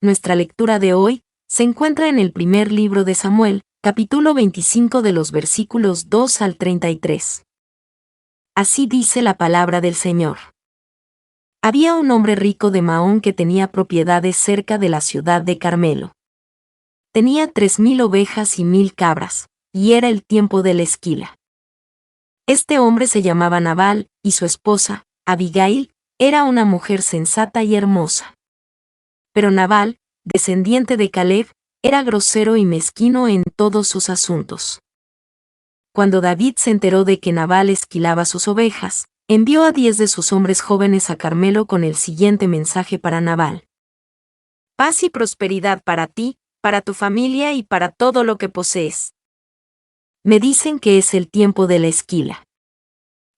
Nuestra lectura de hoy se encuentra en el primer libro de Samuel, capítulo 25 de los versículos 2 al 33. Así dice la palabra del Señor. Había un hombre rico de Maón que tenía propiedades cerca de la ciudad de Carmelo. Tenía 3,000 ovejas y 1,000 cabras, y era el tiempo de la esquila. Este hombre se llamaba Nabal, y su esposa, Abigail, era una mujer sensata y hermosa. Pero Nabal, descendiente de Caleb, era grosero y mezquino en todos sus asuntos. Cuando David se enteró de que Nabal esquilaba sus ovejas, envió a 10 de sus hombres jóvenes a Carmelo con el siguiente mensaje para Nabal. Paz y prosperidad para ti, para tu familia y para todo lo que posees. Me dicen que es el tiempo de la esquila.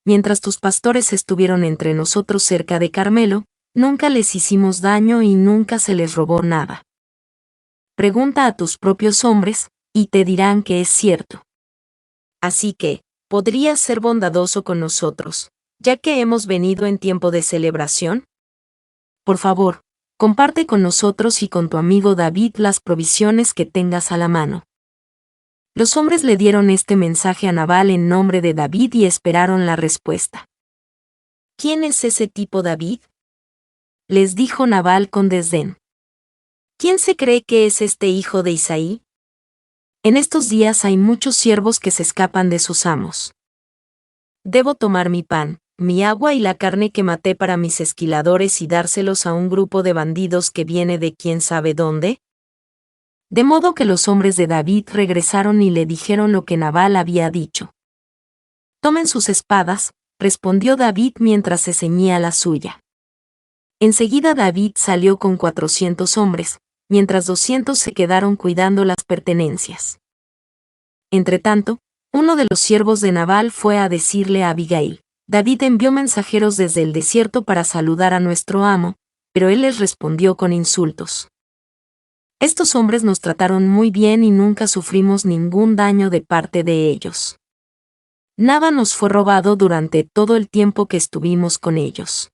Mientras tus pastores estuvieron entre nosotros cerca de Carmelo, nunca les hicimos daño y nunca se les robó nada. Pregunta a tus propios hombres, y te dirán que es cierto. Así que, ¿podrías ser bondadoso con nosotros, ya que hemos venido en tiempo de celebración? Por favor, comparte con nosotros y con tu amigo David las provisiones que tengas a la mano. Los hombres le dieron este mensaje a Nabal en nombre de David y esperaron la respuesta. ¿Quién es ese tipo David?, les dijo Nabal con desdén. ¿Quién se cree que es este hijo de Isaí? En estos días hay muchos siervos que se escapan de sus amos. Debo tomar mi pan, mi agua y la carne que maté para mis esquiladores y dárselos a un grupo de bandidos que viene de quién sabe dónde. De modo que los hombres de David regresaron y le dijeron lo que Nabal había dicho. Tomen sus espadas, respondió David mientras se ceñía la suya. Enseguida David salió con 400 hombres, mientras 200 se quedaron cuidando las pertenencias. Entretanto, uno de los siervos de Nabal fue a decirle a Abigail: David envió mensajeros desde el desierto para saludar a nuestro amo, pero él les respondió con insultos. Estos hombres nos trataron muy bien y nunca sufrimos ningún daño de parte de ellos. Nada nos fue robado durante todo el tiempo que estuvimos con ellos.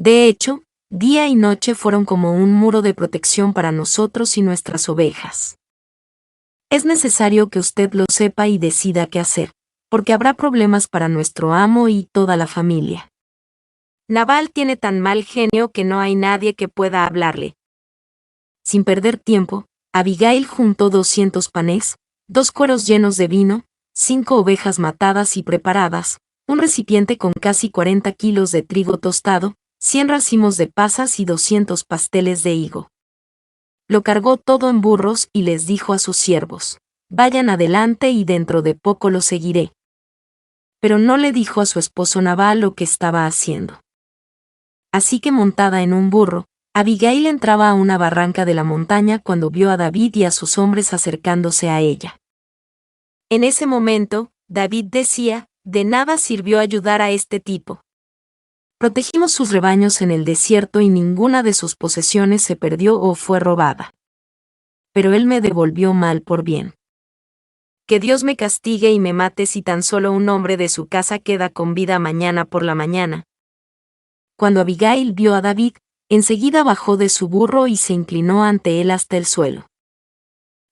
De hecho, día y noche fueron como un muro de protección para nosotros y nuestras ovejas. Es necesario que usted lo sepa y decida qué hacer, porque habrá problemas para nuestro amo y toda la familia. Nabal tiene tan mal genio que no hay nadie que pueda hablarle. Sin perder tiempo, Abigail juntó 200 panes, 2 cueros llenos de vino, 5 ovejas matadas y preparadas, un recipiente con casi 40 kilos de trigo tostado, 100 racimos de pasas y 200 pasteles de higo. Lo cargó todo en burros y les dijo a sus siervos: vayan adelante y dentro de poco lo seguiré. Pero no le dijo a su esposo Nabal lo que estaba haciendo. Así que montada en un burro, Abigail entraba a una barranca de la montaña cuando vio a David y a sus hombres acercándose a ella. En ese momento, David decía: de nada sirvió ayudar a este tipo. Protegimos sus rebaños en el desierto y ninguna de sus posesiones se perdió o fue robada. Pero él me devolvió mal por bien. Que Dios me castigue y me mate si tan solo un hombre de su casa queda con vida mañana por la mañana. Cuando Abigail vio a David, enseguida bajó de su burro y se inclinó ante él hasta el suelo.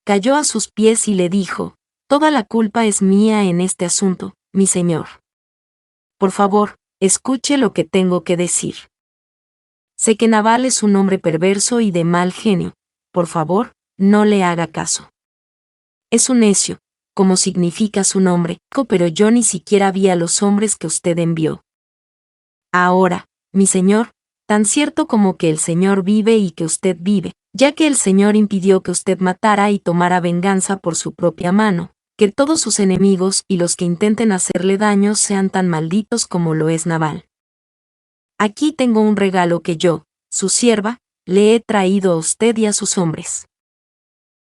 Cayó a sus pies y le dijo: toda la culpa es mía en este asunto, mi señor. Por favor, escuche lo que tengo que decir. Sé que Nabal es un hombre perverso y de mal genio. Por favor, no le haga caso. Es un necio, como significa su nombre, pero yo ni siquiera vi a los hombres que usted envió. Ahora, mi señor, tan cierto como que el Señor vive y que usted vive, ya que el Señor impidió que usted matara y tomara venganza por su propia mano, que todos sus enemigos y los que intenten hacerle daño sean tan malditos como lo es Nabal. Aquí tengo un regalo que yo, su sierva, le he traído a usted y a sus hombres.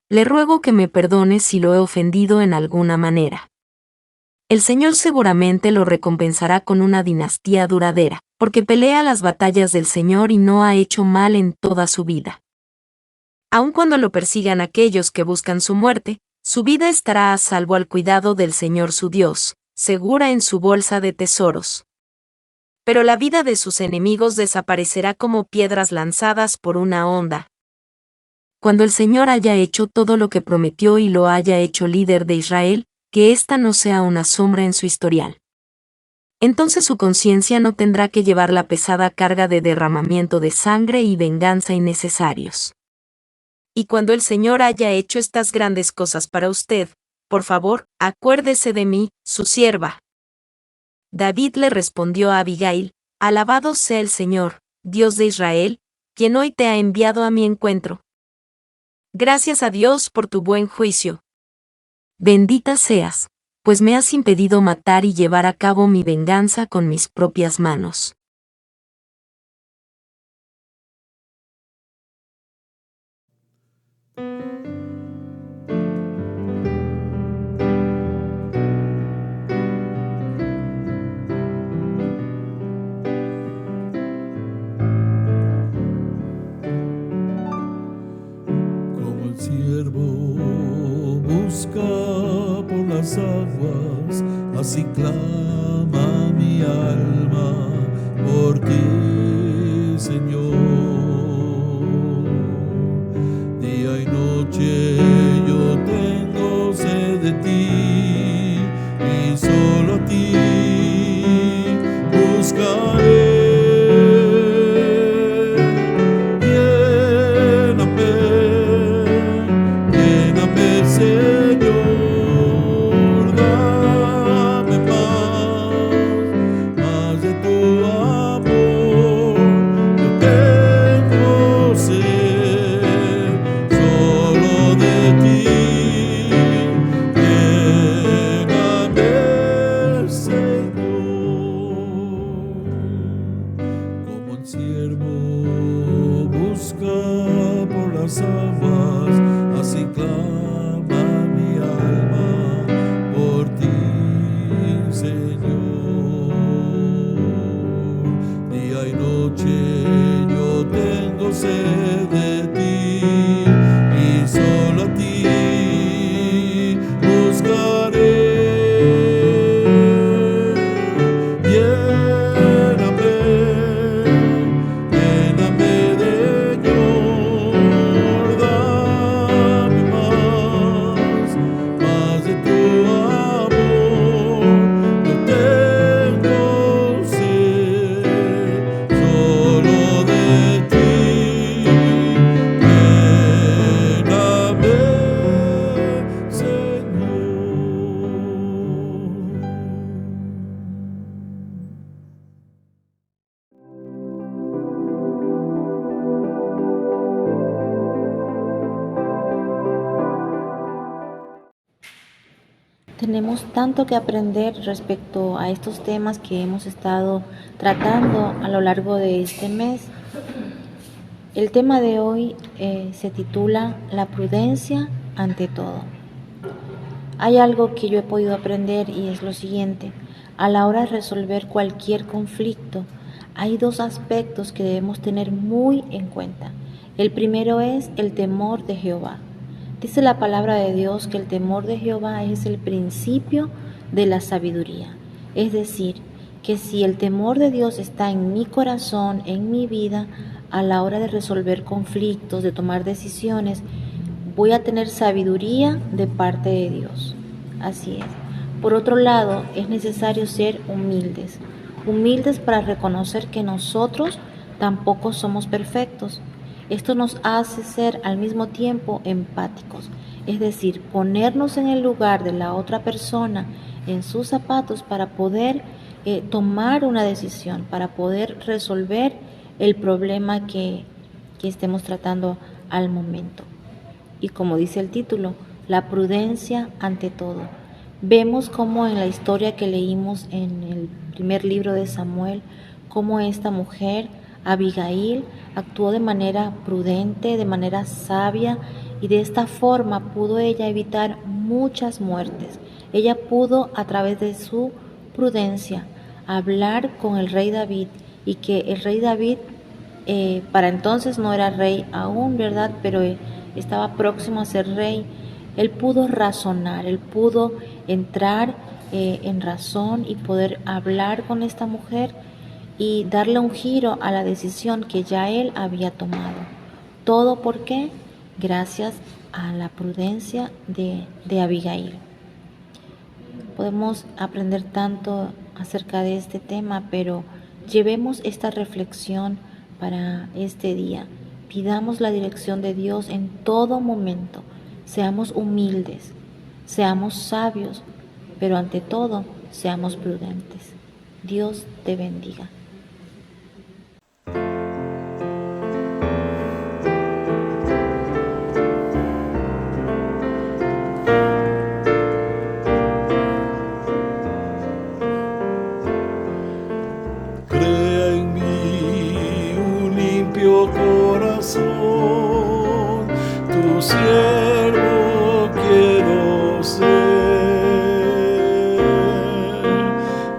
Le ruego que me perdone si lo he ofendido en alguna manera. El Señor seguramente lo recompensará con una dinastía duradera, porque pelea las batallas del Señor y no ha hecho mal en toda su vida. Aun cuando lo persigan aquellos que buscan su muerte, su vida estará a salvo al cuidado del Señor su Dios, segura en su bolsa de tesoros. Pero la vida de sus enemigos desaparecerá como piedras lanzadas por una onda. Cuando el Señor haya hecho todo lo que prometió y lo haya hecho líder de Israel, que ésta no sea una sombra en su historial. Entonces su conciencia no tendrá que llevar la pesada carga de derramamiento de sangre y venganza innecesarios. Y cuando el Señor haya hecho estas grandes cosas para usted, por favor, acuérdese de mí, su sierva. David le respondió a Abigail: Alabado sea el Señor, Dios de Israel, quien hoy te ha enviado a mi encuentro. Gracias a Dios por tu buen juicio. Bendita seas, pues me has impedido matar y llevar a cabo mi venganza con mis propias manos. Como el siervo busca por las aguas, así clama mi alma por ti, Señor. Día y noche yo tengo sed de ti, y solo a ti buscaré. Señor, dame más de tu amor. Yo tengo sed solo de ti. Lléname, Señor, como un siervo busca por las aguas, así clama mi alma por ti, Señor. Día y noche yo tengo sed de ti, y solo a ti buscaré. Lléname de Señor, dame más de tu amor. Yo tengo sed solo de ti. Lléname, Señor. Tenemos tanto que aprender respecto a estos temas que hemos estado tratando a lo largo de este mes. El tema de hoy se titula La prudencia ante todo. Hay algo que yo he podido aprender y es lo siguiente: a la hora de resolver cualquier conflicto, hay dos aspectos que debemos tener muy en cuenta. El primero es el temor de Jehová. Dice la palabra de Dios que el temor de Jehová es el principio de la sabiduría. Es decir, que si el temor de Dios está en mi corazón, en mi vida, a la hora de resolver conflictos, de tomar decisiones, voy a tener sabiduría de parte de Dios. Así es. Por otro lado, es necesario ser humildes. Humildes para reconocer que nosotros tampoco somos perfectos. Esto nos hace ser al mismo tiempo empáticos, es decir, ponernos en el lugar de la otra persona, en sus zapatos, para poder tomar una decisión, para poder resolver el problema que estemos tratando al momento. Y como dice el título, la prudencia ante todo. Vemos cómo en la historia que leímos en el primer libro de Samuel, cómo esta mujer, Abigail, actuó de manera prudente, de manera sabia, y de esta forma pudo ella evitar muchas muertes. Ella pudo, a través de su prudencia, hablar con el rey David, y que el rey David para entonces no era rey aún, ¿verdad? Pero estaba próximo a ser rey. Él pudo razonar, él pudo entrar en razón y poder hablar con esta mujer y darle un giro a la decisión que ya él había tomado. ¿Todo por qué? gracias a la prudencia de Abigail. Podemos aprender tanto acerca de este tema, pero llevemos esta reflexión para este día. Pidamos la dirección de Dios en todo momento. Seamos humildes, seamos sabios, pero ante todo, seamos prudentes. Dios te bendiga. Crea en mí un limpio corazón, tu siervo quiero ser.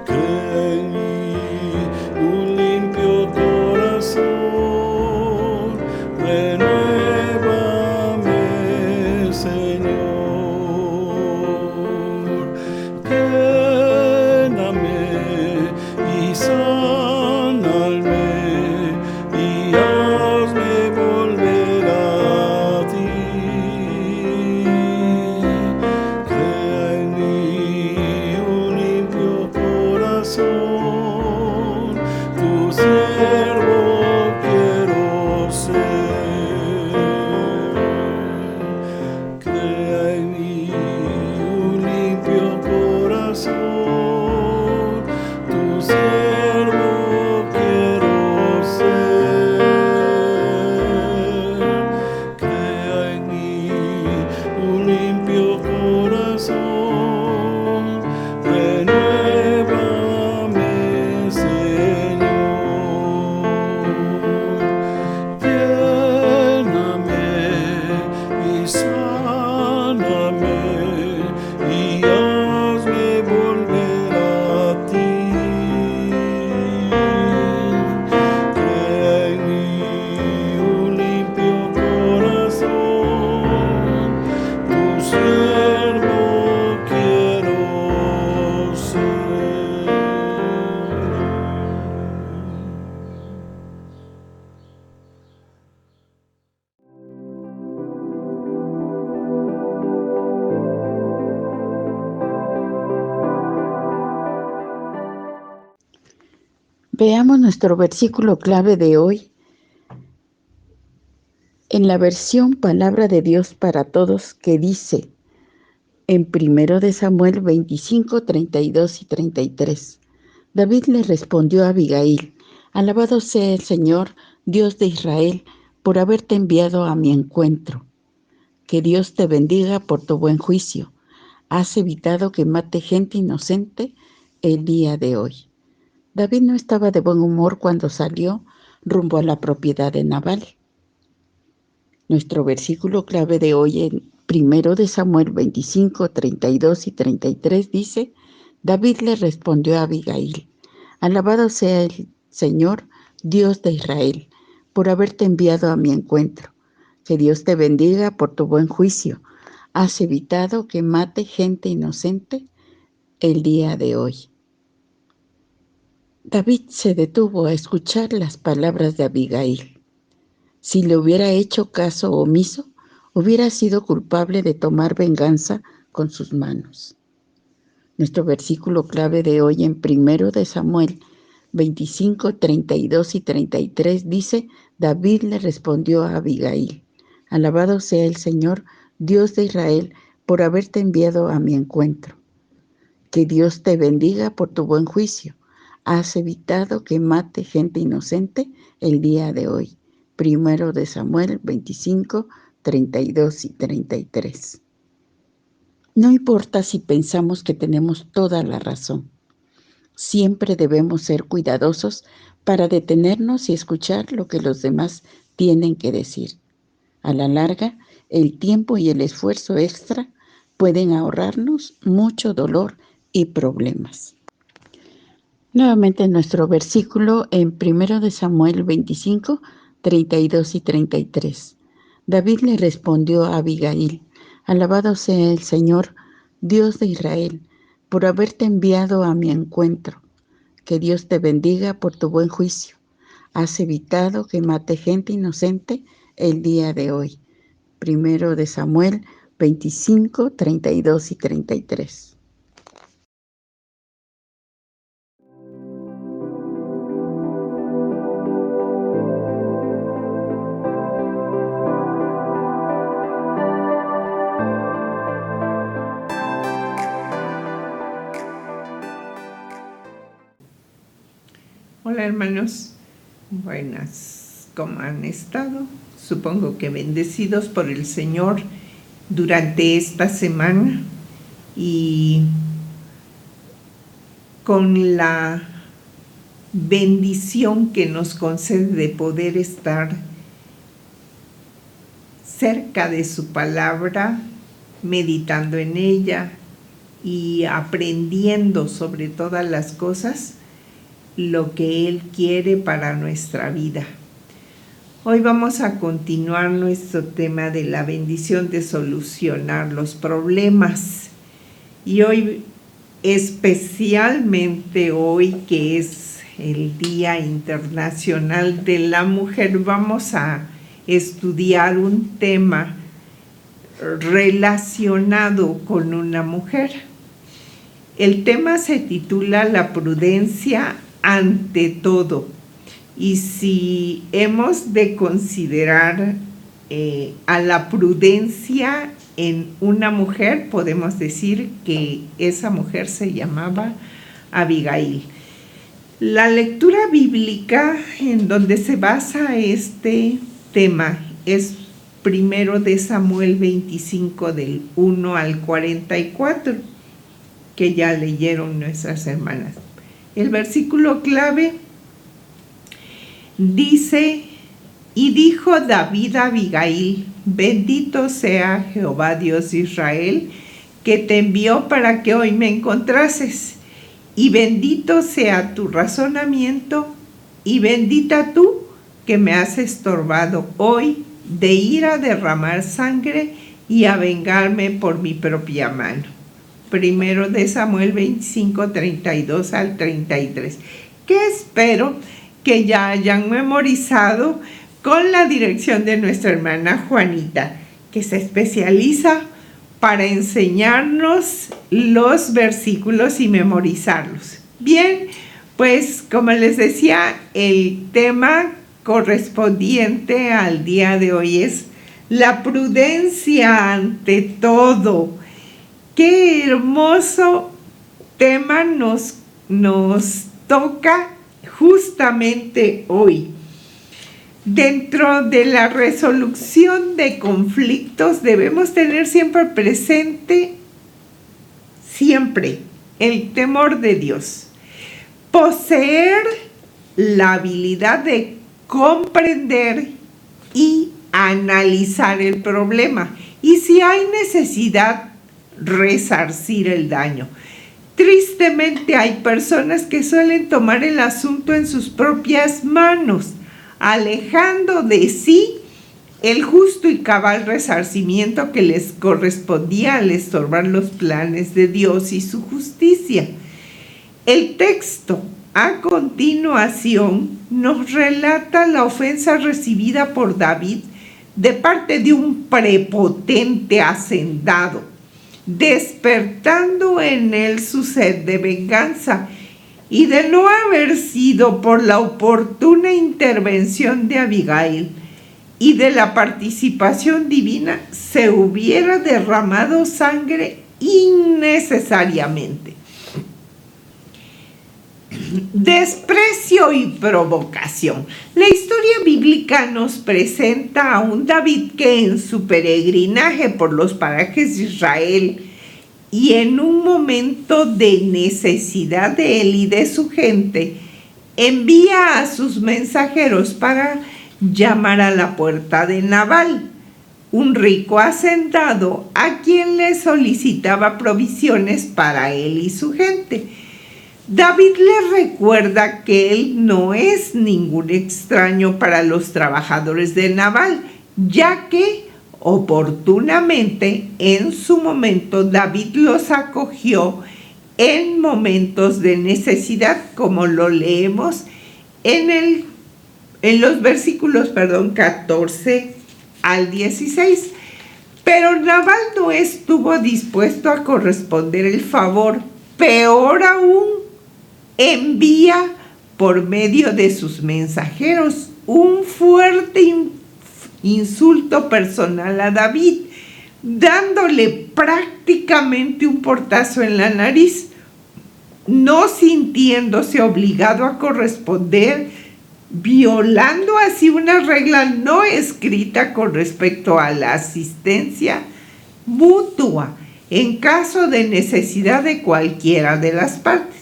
Crea en mí un limpio corazón, renuévame, Señor. Lléname y sáname y hazme volver a ti. Crea en mí un limpio corazón, tu siervo quiero ser. Crea en mí un limpio corazón, tu siervo quiero ser. Crea en mí un limpio corazón, renuévame, Señor. Lléname y sáname y hazme volver a ti. Crea en mí un limpio corazón, tu siervo quiero ser. Veamos nuestro versículo clave de hoy en la versión Palabra de Dios para Todos, que dice en 1 de Samuel 25, 32 y 33. David le respondió a Abigail: Alabado sea el Señor, Dios de Israel, por haberte enviado a mi encuentro. Que Dios te bendiga por tu buen juicio. Has evitado que mate gente inocente el día de hoy. David no estaba de buen humor cuando salió rumbo a la propiedad de Nabal. Nuestro versículo clave de hoy en 1 de Samuel 25, 32 y 33 dice: David le respondió a Abigail: Alabado sea el Señor, Dios de Israel, por haberte enviado a mi encuentro. Que Dios te bendiga por tu buen juicio. Has evitado que mate gente inocente el día de hoy. David se detuvo a escuchar las palabras de Abigail. Si le hubiera hecho caso omiso, hubiera sido culpable de tomar venganza con sus manos. Nuestro versículo clave de hoy en 1 de Samuel 25, 32 y 33 dice: David le respondió a Abigail: Alabado sea el Señor, Dios de Israel, por haberte enviado a mi encuentro. Que Dios te bendiga por tu buen juicio. Has evitado que mate gente inocente el día de hoy. 1 de Samuel 25, 32 y 33. No importa si pensamos que tenemos toda la razón. Siempre debemos ser cuidadosos para detenernos y escuchar lo que los demás tienen que decir. A la larga, el tiempo y el esfuerzo extra pueden ahorrarnos mucho dolor y problemas. Nuevamente nuestro versículo en 1 de Samuel 25, 32 y 33. David le respondió a Abigail: Alabado sea el Señor, Dios de Israel, por haberte enviado a mi encuentro. Que Dios te bendiga por tu buen juicio. Has evitado que mate gente inocente el día de hoy. Primero de Samuel 25, 32 y 33. Hola hermanos, buenas, ¿cómo han estado? Supongo que bendecidos por el Señor durante esta semana y con la bendición que nos concede de poder estar cerca de su palabra, meditando en ella y aprendiendo sobre todas las cosas lo que Él quiere para nuestra vida. Hoy vamos a continuar nuestro tema de la bendición de solucionar los problemas. Y hoy, especialmente hoy que es el Día Internacional de la Mujer, vamos a estudiar un tema relacionado con una mujer. El tema se titula La prudencia ante todo. Y si hemos de considerar a la prudencia en una mujer, podemos decir que esa mujer se llamaba Abigail. La lectura bíblica en donde se basa este tema es primero de Samuel 25 del 1 al 44, que ya leyeron nuestras hermanas. El versículo clave dice: y dijo David a Abigail: bendito sea Jehová Dios de Israel, que te envió para que hoy me encontrases, y bendito sea tu razonamiento, y bendita tú que me has estorbado hoy de ir a derramar sangre y a vengarme por mi propia mano. Primero de Samuel 25, 32 al 33, que espero que ya hayan memorizado con la dirección de nuestra hermana Juanita, que se especializa para enseñarnos los versículos y memorizarlos. Bien, pues como les decía, el tema correspondiente al día de hoy es la prudencia ante todo. Qué hermoso tema nos toca justamente hoy. Dentro de la resolución de conflictos debemos tener siempre presente, siempre, el temor de Dios. Poseer la habilidad de comprender y analizar el problema. Y si hay necesidad, resarcir el daño. Tristemente hay personas que suelen tomar el asunto en sus propias manos, alejando de sí el justo y cabal resarcimiento que les correspondía al estorbar los planes de Dios y su justicia. El texto a continuación nos relata la ofensa recibida por David de parte de un prepotente hacendado, despertando en él su sed de venganza, y de no haber sido por la oportuna intervención de Abigail y de la participación divina, se hubiera derramado sangre innecesariamente. Desprecio y provocación. La historia bíblica nos presenta a un David que en su peregrinaje por los parajes de Israel y en un momento de necesidad de él y de su gente, envía a sus mensajeros para llamar a la puerta de Nabal, un rico hacendado a quien le solicitaba provisiones para él y su gente. David le recuerda que él no es ningún extraño para los trabajadores de Nabal, ya que oportunamente en su momento David los acogió en momentos de necesidad, como lo leemos en los versículos 14 al 16. Pero Nabal no estuvo dispuesto a corresponder el favor. Peor aún, envía por medio de sus mensajeros un fuerte insulto personal a David, dándole prácticamente un portazo en la nariz. No sintiéndose obligado a corresponder, violando así una regla no escrita con respecto a la asistencia mutua en caso de necesidad de cualquiera de las partes.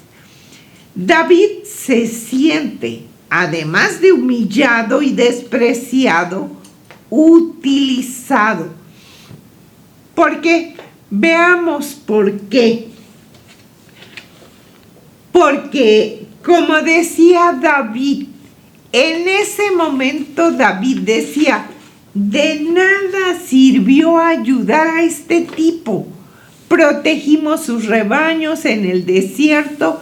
David se siente, además de humillado y despreciado, utilizado. ¿Por qué? Veamos por qué. Porque, como decía David, en ese momento David decía, de nada sirvió ayudar a este tipo. Protegimos sus rebaños en el desierto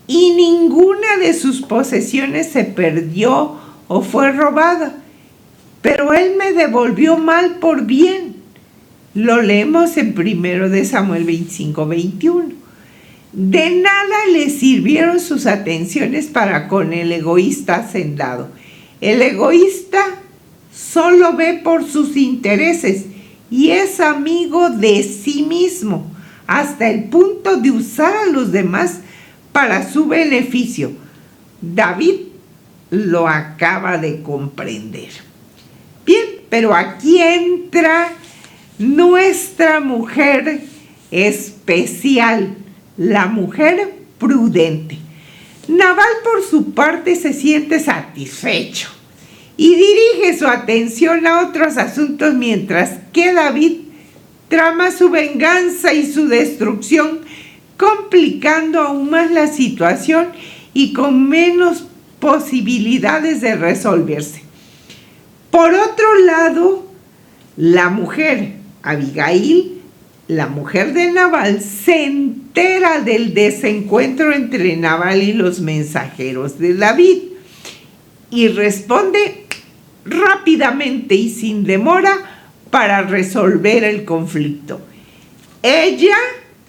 y ninguna de sus posesiones se perdió o fue robada. Pero él me devolvió mal por bien. Lo leemos en 1 Samuel 25:21. De nada le sirvieron sus atenciones para con el egoísta hacendado. El egoísta solo ve por sus intereses y es amigo de sí mismo, hasta el punto de usar a los demás para su beneficio. David lo acaba de comprender. Bien, pero aquí entra nuestra mujer especial, la mujer prudente. Nabal, por su parte, se siente satisfecho y dirige su atención a otros asuntos, mientras que David trama su venganza y su destrucción, complicando aún más la situación y con menos posibilidades de resolverse. Por otro lado, la mujer Abigail, la mujer de Nabal, se entera del desencuentro entre Nabal y los mensajeros de David y responde rápidamente y sin demora para resolver el conflicto. Ella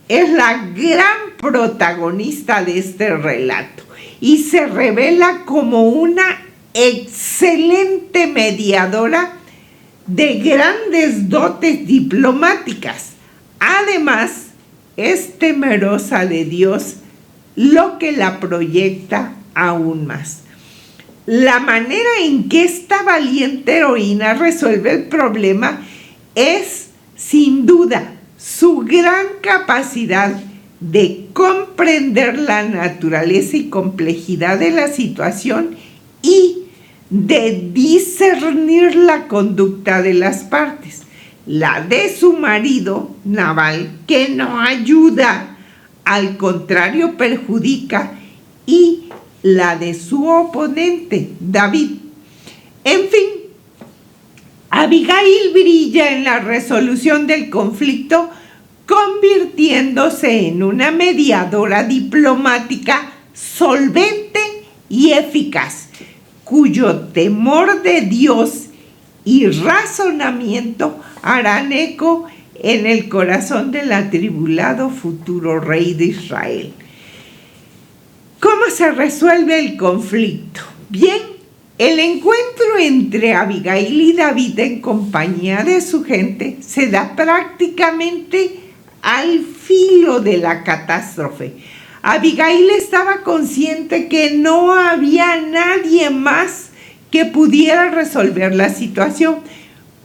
es la gran protagonista de este relato y se revela como una excelente mediadora de grandes dotes diplomáticas. Además, es temerosa de Dios, lo que la proyecta aún más. La manera en que esta valiente heroína resuelve el problema es, sin duda, su gran capacidad de comprender la naturaleza y complejidad de la situación y de discernir la conducta de las partes. La de su marido, Nabal, que no ayuda, al contrario perjudica, y la de su oponente, David. En fin, Abigail brilla en la resolución del conflicto, convirtiéndose en una mediadora diplomática solvente y eficaz, cuyo temor de Dios y razonamiento harán eco en el corazón del atribulado futuro rey de Israel. ¿Cómo se resuelve el conflicto? Bien, el encuentro entre Abigail y David en compañía de su gente se da prácticamente al filo de la catástrofe. Abigail estaba consciente que no había nadie más que pudiera resolver la situación,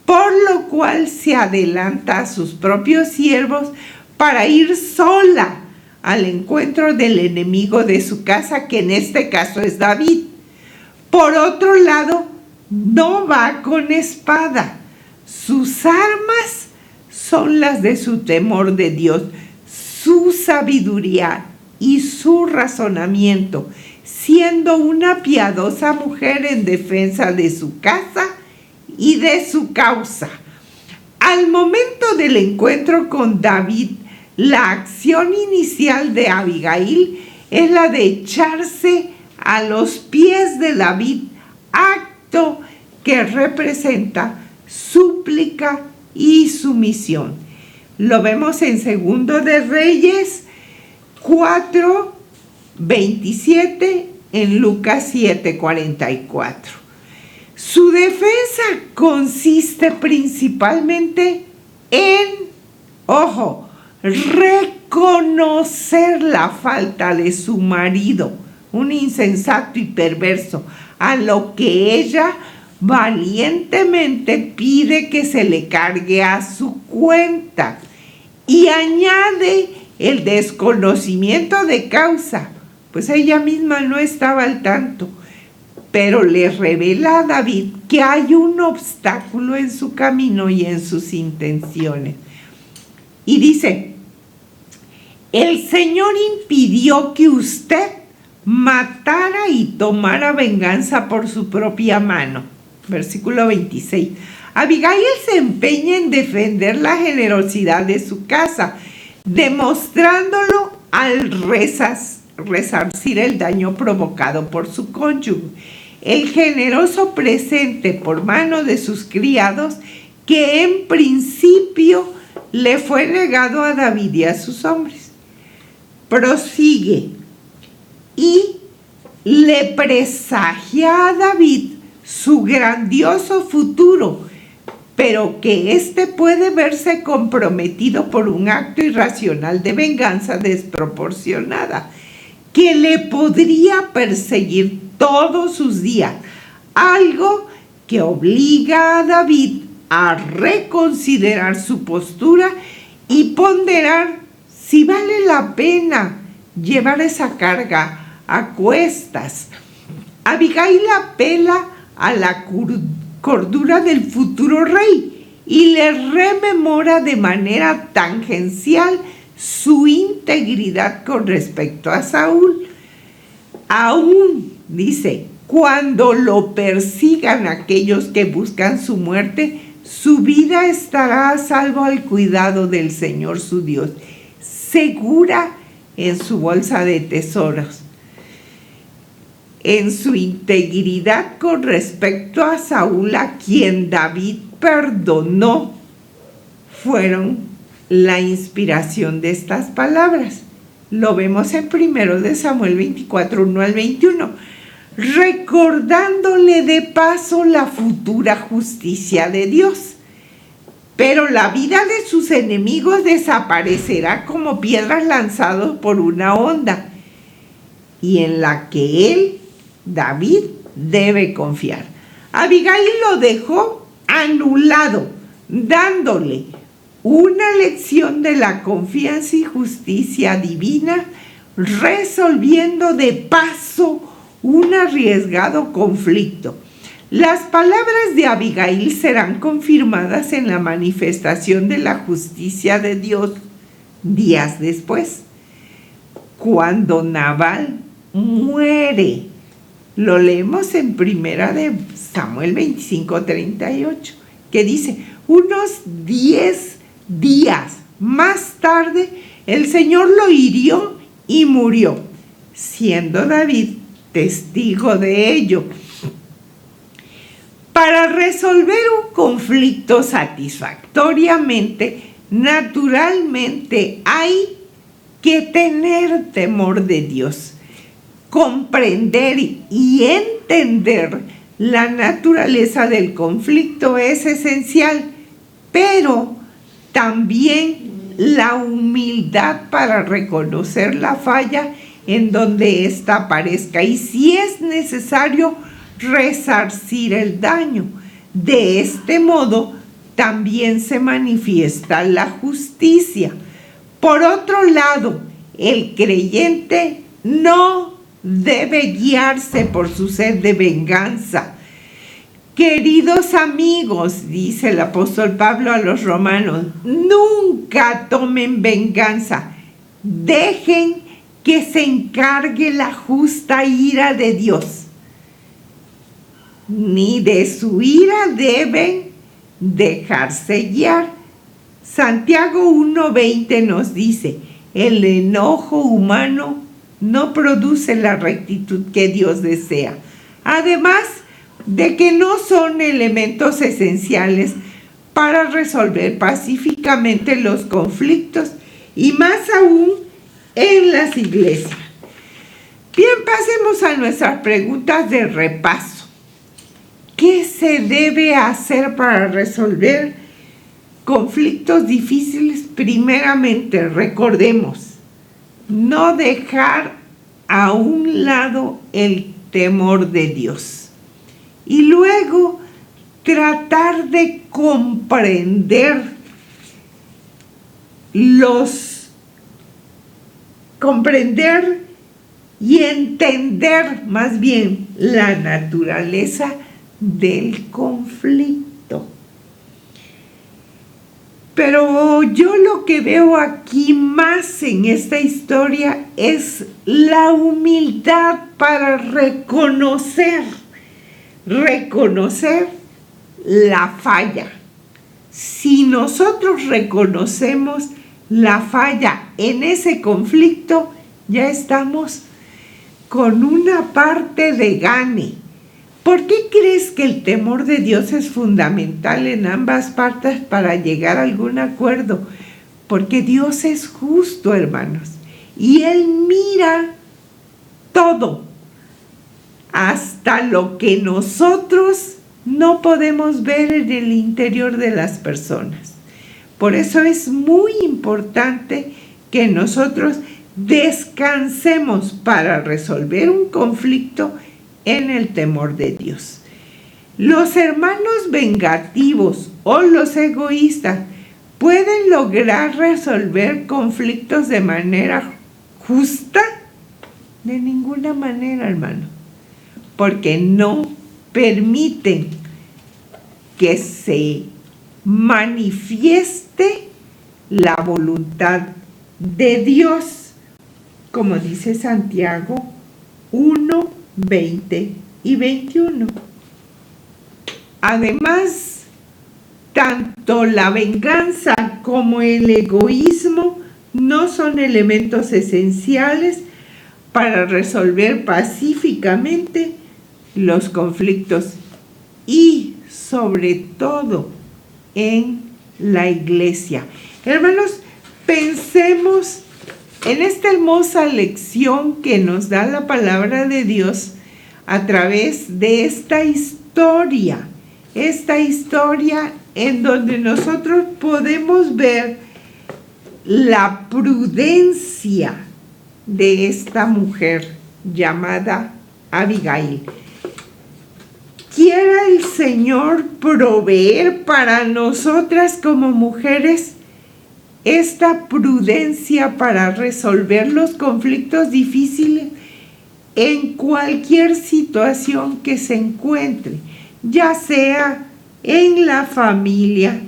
por lo cual se adelanta a sus propios siervos para ir sola al encuentro del enemigo de su casa, que en este caso es David. Por otro lado, no va con espada. Sus armas son las de su temor de Dios, su sabiduría y su razonamiento, siendo una piadosa mujer en defensa de su casa y de su causa. Al momento del encuentro con David, la acción inicial de Abigail es la de echarse a los pies de David, acto que representa súplica y sumisión. Lo vemos en 2 de Reyes 4:27, en Lucas 7:44. Su defensa consiste principalmente en, reconocer la falta de su marido, un insensato y perverso, a lo que ella valientemente pide que se le cargue a su cuenta, y añade el desconocimiento de causa, pues ella misma no estaba al tanto, pero le revela a David que hay un obstáculo en su camino y en sus intenciones. Y dice: el Señor impidió que usted matara y tomara venganza por su propia mano. Versículo 26. Abigail se empeña en defender la generosidad de su casa, demostrándolo al resarcir el daño provocado por su cónyuge. El generoso presente por mano de sus criados, que en principio le fue negado a David y a sus hombres. Prosigue y le presagia a David su grandioso futuro, pero que éste puede verse comprometido por un acto irracional de venganza desproporcionada, que le podría perseguir todos sus días, algo que obliga a David a reconsiderar su postura y ponderar si vale la pena llevar esa carga a cuestas. Abigail apela a la cordura del futuro rey y le rememora de manera tangencial su integridad con respecto a Saúl. Aún, dice, cuando lo persigan aquellos que buscan su muerte, su vida estará a salvo al cuidado del Señor su Dios, segura en su bolsa de tesoros. En su integridad con respecto a Saúl, a quien David perdonó, fueron la inspiración de estas palabras. Lo vemos en 1 Samuel 24, 1 al 21, recordándole de paso la futura justicia de Dios. Pero la vida de sus enemigos desaparecerá como piedras lanzadas por una onda, y en la que él, David, debe confiar. Abigail lo dejó anulado, dándole una lección de la confianza y justicia divina, resolviendo de paso un arriesgado conflicto. Las palabras de Abigail serán confirmadas en la manifestación de la justicia de Dios días después, cuando Nabal muere. Lo leemos en 1 de Samuel 25:38, que dice: unos 10 días más tarde el Señor lo hirió y murió, siendo David testigo de ello. Para resolver un conflicto satisfactoriamente, naturalmente hay que tener temor de Dios, comprender y entender la naturaleza del conflicto es esencial, pero también la humildad para reconocer la falla en donde ésta aparezca y, si es necesario, resarcir el daño. De este modo también se manifiesta la justicia. Por otro lado, el creyente no debe guiarse por su sed de venganza. Queridos amigos, dice el apóstol Pablo a los romanos, nunca tomen venganza. Dejen que se encargue la justa ira de Dios. Ni de su ira deben dejarse guiar. Santiago 1:20 nos dice: el enojo humano no produce la rectitud que Dios desea. Además de que no son elementos esenciales para resolver pacíficamente los conflictos y más aún en las iglesias. Bien, pasemos a nuestras preguntas de repaso. ¿Qué se debe hacer para resolver conflictos difíciles? Primeramente, recordemos, no dejar a un lado el temor de Dios. Y luego, tratar de comprender y entender más bien la naturaleza del conflicto. Pero yo lo que veo aquí más en esta historia es la humildad para reconocer la falla. Si nosotros reconocemos la falla en ese conflicto, ya estamos con una parte de gane. ¿Por qué crees que el temor de Dios es fundamental en ambas partes para llegar a algún acuerdo? Porque Dios es justo, hermanos, y Él mira todo, hasta lo que nosotros no podemos ver en el interior de las personas. Por eso es muy importante que nosotros descansemos para resolver un conflicto en el temor de Dios. Los hermanos vengativos o los egoístas pueden lograr resolver conflictos de manera justa. De ninguna manera, hermano, porque no permiten que se manifieste la voluntad de Dios, como dice Santiago 1, 20 y 21. Además, tanto la venganza como el egoísmo no son elementos esenciales para resolver pacíficamente los conflictos y sobre todo en la iglesia. Hermanos, pensemos en esta hermosa lección que nos da la palabra de Dios a través de esta historia en donde nosotros podemos ver la prudencia de esta mujer llamada Abigail. Quiera el Señor proveer para nosotras como mujeres esta prudencia para resolver los conflictos difíciles en cualquier situación que se encuentre, ya sea en la familia,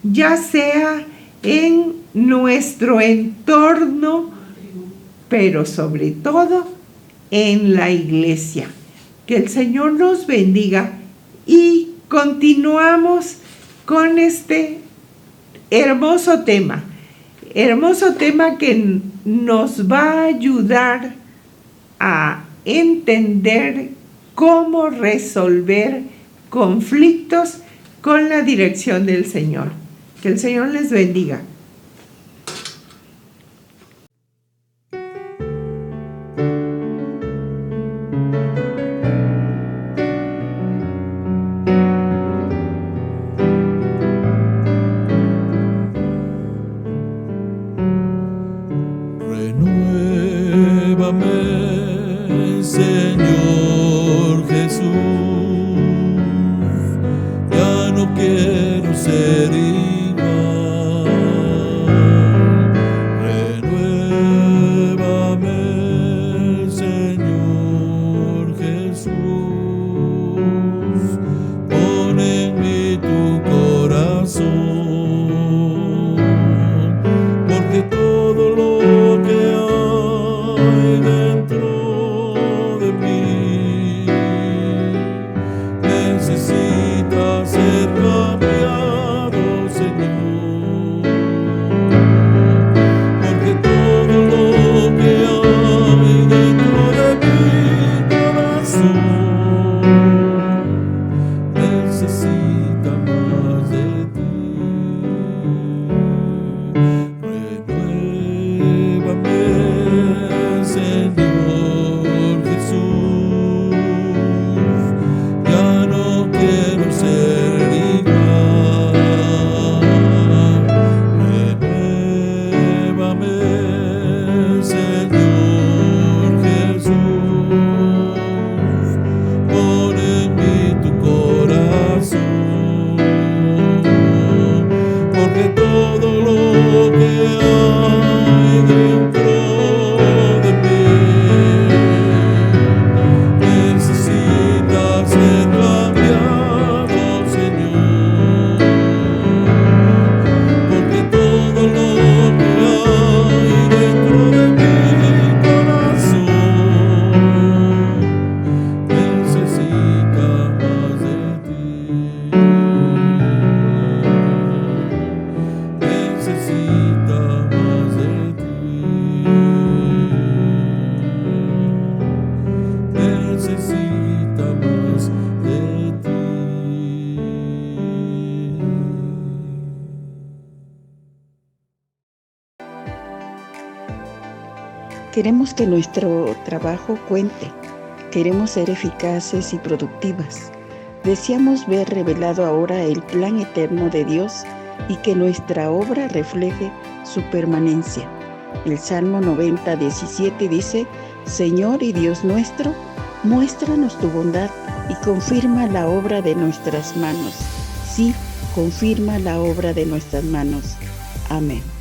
ya sea en nuestro entorno, pero sobre todo en la iglesia. Que el Señor nos bendiga y continuamos con este hermoso tema que nos va a ayudar a entender cómo resolver conflictos con la dirección del Señor. Que el Señor les bendiga. Renuévame, Señor Jesús, ya no quiero ser igual. Renuévame, Señor Jesús, pon en mí tu corazón, porque todo lo que hay dentro de mí necesita ser cambiado Queremos que nuestro trabajo cuente. Queremos ser eficaces y productivas. Deseamos ver revelado ahora el plan eterno de Dios y que nuestra obra refleje su permanencia. El Salmo 90:17 dice: Señor y Dios nuestro, muéstranos tu bondad y confirma la obra de nuestras manos. Sí, confirma la obra de nuestras manos. Amén.